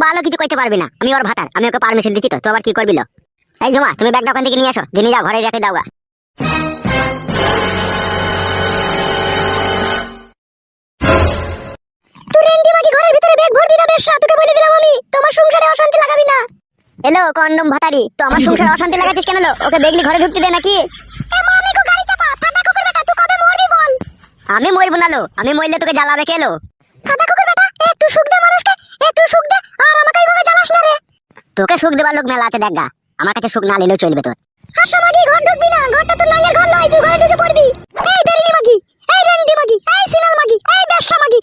ভালো কিছু কইতে পারবি না, আমি ওর ভাতার, আমি ওকে পারমিশন দিচ্ছি তো আবার কি করবি লো? এই ঝুমা, তুমি ব্যাগটা ওখান থেকে নিয়ে আসো, দিয়ে নিয়ে যাও ঘরে রেখে দাওগা। তুই রেন্ডি মাগি ঘরের ভিতরে ব্যাগ ভরবি না বেশ, তোকে বলে দিলাম আমি, তোমার সংসারে অশান্তি লাগাবি না। এলো কন্ডম ভাতারি, তো আমার সংসারে অশান্তি লাগাচ্ছিস কেন লো? ওকে বেগলি ঘরে ঢুকতে দে নাকি? আমি কো গাড়ি চাপা, ফাটা কুকুর বেটা, তুই কবে মরবি বল? আমি মরবো না লো, আমি মরলে তোকে জ্বালাবে কে লো? ফাটা কুকুর বেটা, একটু সুখ দে মানুষকে, একটু সুখ দে, আর আমাকে এইভাবে জ্বালাস না রে। তোকে সুখ দেবার লোক মেলা আছে দেখা, আমার কাছে সুখ না নিলেও চলবে তোর। হাসা মাগি ঘর ঢুকবি না, ঘরটা তোর নাঙ্গের ঘর নয়, তুই ঘরে ঢুকে পড়বি। এই বেরিনি মাগি, এই রেন্ডি মাগি, এই সিনাল মাগি, এই বেশ্যা মাগি,